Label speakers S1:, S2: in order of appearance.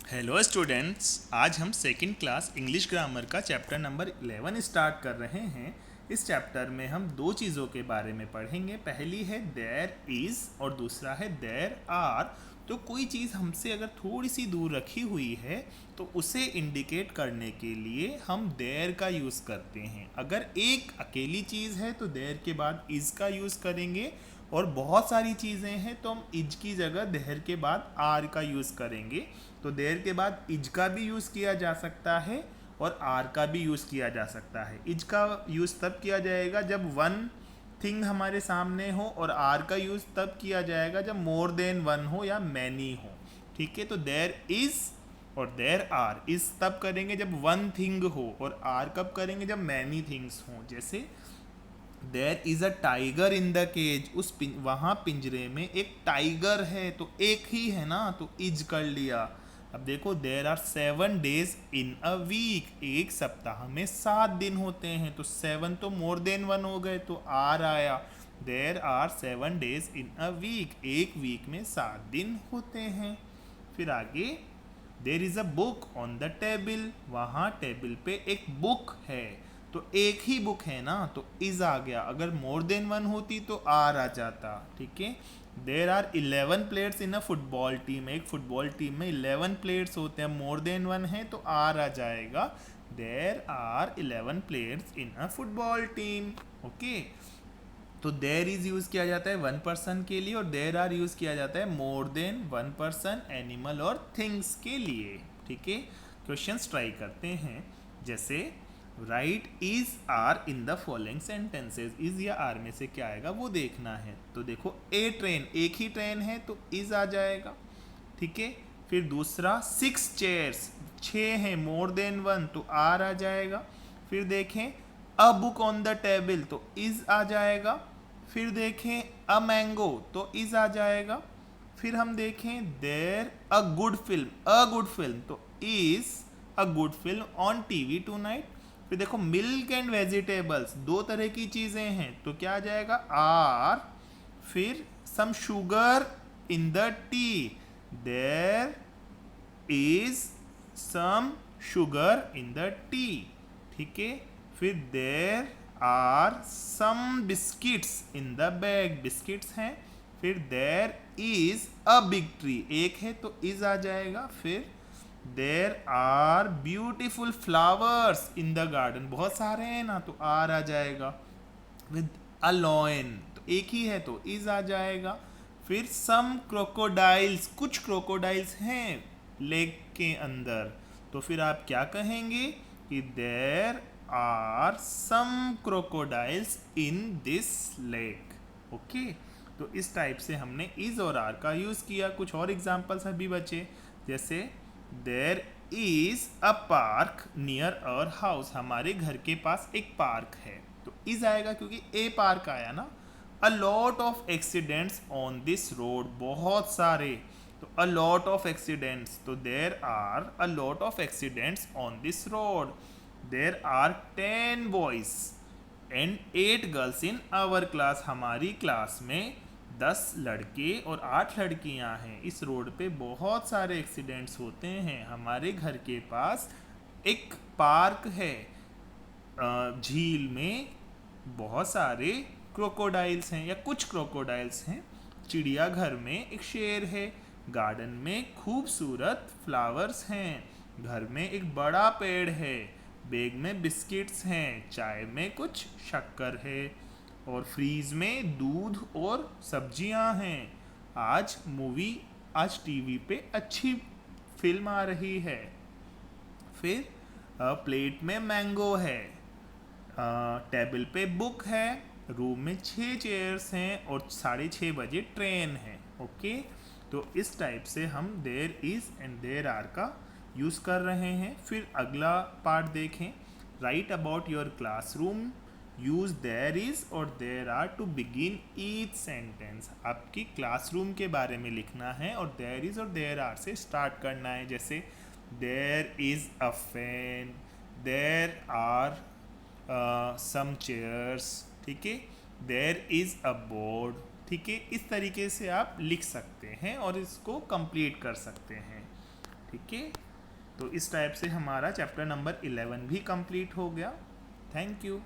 S1: Hello students, आज हम second class English grammar का चैप्टर नंबर 11 स्टार्ट कर रहे हैं। इस चैप्टर में हम दो चीज़ों के बारे में पढ़ेंगे। पहली है देयर इज़ और दूसरा है देयर आर। तो कोई चीज़ हमसे अगर थोड़ी सी दूर रखी हुई है तो उसे इंडिकेट करने के लिए हम देयर का यूज़ करते हैं। अगर एक अकेली चीज़ है तो देयर के बाद इज़ का यूज़ करेंगे, और बहुत सारी चीज़ें हैं तो हम इज की जगह देयर के बाद आर का यूज़ करेंगे। तो देयर के बाद इज का भी यूज़ किया जा सकता है और आर का भी यूज़ किया जा सकता है। इज का यूज़ तब किया जाएगा जब वन थिंग हमारे सामने हो, और आर का यूज़ तब किया जाएगा जब मोर देन वन हो या मैनी हो। ठीक है, तो देयर इज़ और देयर आर इज़ तब करेंगे जब वन थिंग हो, और आर कब करेंगे जब मैनी थिंग्स हों। जैसे there is a tiger in the cage, वहाँ पिंजरे में एक टाइगर है, तो एक ही है ना, तो इज कर लिया। अब देखो there are 7 days in a week, एक सप्ताह में 7 दिन होते हैं, तो 7 तो मोर देन वन हो गए, तो आर आया। There are 7 days in a week, एक वीक में 7 दिन होते हैं। फिर आगे there is a book on the table, वहाँ टेबल पे एक बुक है, तो एक ही बुक है ना, तो इज आ गया। अगर मोर देन वन होती तो आर आ जाता। ठीक है, there are 11 players in a football team, एक फुटबॉल टीम में 11 प्लेयर्स होते हैं, मोर देन वन है तो आर आ जाएगा। There are 11 players in a football team. Okay, तो देर इज यूज किया जाता है वन पर्सन के लिए, और देर आर यूज किया जाता है more than one person, animal और थिंग्स के लिए। ठीक है, क्वेश्चंस ट्राई करते हैं। जैसे write is are in the following sentences, is या आर में से क्या आएगा वो देखना है। तो देखो ए ट्रेन, एक ही ट्रेन है तो इज आ जाएगा। ठीक है, फिर दूसरा 6 चेयर्स, 6 हैं मोर देन वन, तो आर आ जाएगा। फिर देखें अ बुक ऑन द टेबल, तो इज आ जाएगा। फिर देखें अ मैंगो, तो इज आ जाएगा। फिर हम देखें there a good film, a good film, तो is a good film on TV tonight. फिर देखो मिल्क एंड वेजिटेबल्स, दो तरह की चीजें हैं, तो क्या आ जाएगा आर। फिर some sugar in the tea, there is some sugar in the tea. ठीक है, फिर there are some biscuits in the bag, biscuits हैं। फिर there is a big tree, एक है तो इज आ जाएगा। फिर there are beautiful flowers in the garden, बहुत सारे हैं ना, तो आर आ जाएगा। विद अ लॉयन, तो एक ही है तो इज आ जाएगा। फिर सम क्रोकोडाइल्स, कुछ क्रोकोडाइल्स हैं लेक के अंदर, तो फिर आप क्या कहेंगे कि there are some crocodiles in this lake. Okay, तो इस टाइप से हमने इज और आर का यूज़ किया। कुछ और एग्जांपल्स अभी बचे, जैसे there is a park near our house, हमारे घर के पास एक पार्क है, तो इज आएगा क्योंकि ए पार्क आया ना। A lot of accidents on this road, बहुत सारे, तो अ लॉट ऑफ एक्सीडेंट्स, तो there are a lot of accidents on this road. There are 10 boys and 8 girls in our class, हमारी क्लास में 10 लड़के और 8 लड़कियां हैं। इस रोड पे बहुत सारे एक्सीडेंट्स होते हैं। हमारे घर के पास एक पार्क है, झील में बहुत सारे क्रोकोडाइल्स हैं या कुछ क्रोकोडाइल्स हैं। चिड़ियाघर में एक शेर है, गार्डन में खूबसूरत फ्लावर्स हैं, घर में एक बड़ा पेड़ है, बैग में बिस्किट्स हैं, चाय में कुछ शक्कर है, और फ्रीज में दूध और सब्जियां हैं। आज टीवी पे अच्छी फिल्म आ रही है। फिर प्लेट में मैंगो है, टेबल पे बुक है, रूम में 6 चेयर्स हैं, और 6:30 बजे ट्रेन है। ओके, तो इस टाइप से हम there is and there are का यूज़ कर रहे हैं। फिर अगला पार्ट देखें, write about your classroom, use there is और there are to begin each sentence, आपकी क्लासरूम के बारे में लिखना है और देर इज और देर आर से स्टार्ट करना है। जैसे there is a fan, there are some chairs. ठीक है, देर इज अ बोर्ड। ठीक है, इस तरीके से आप लिख सकते हैं और इसको कंप्लीट कर सकते हैं। ठीक है, तो इस टाइप से हमारा चैप्टर नंबर 11 भी कंप्लीट हो गया। Thank you.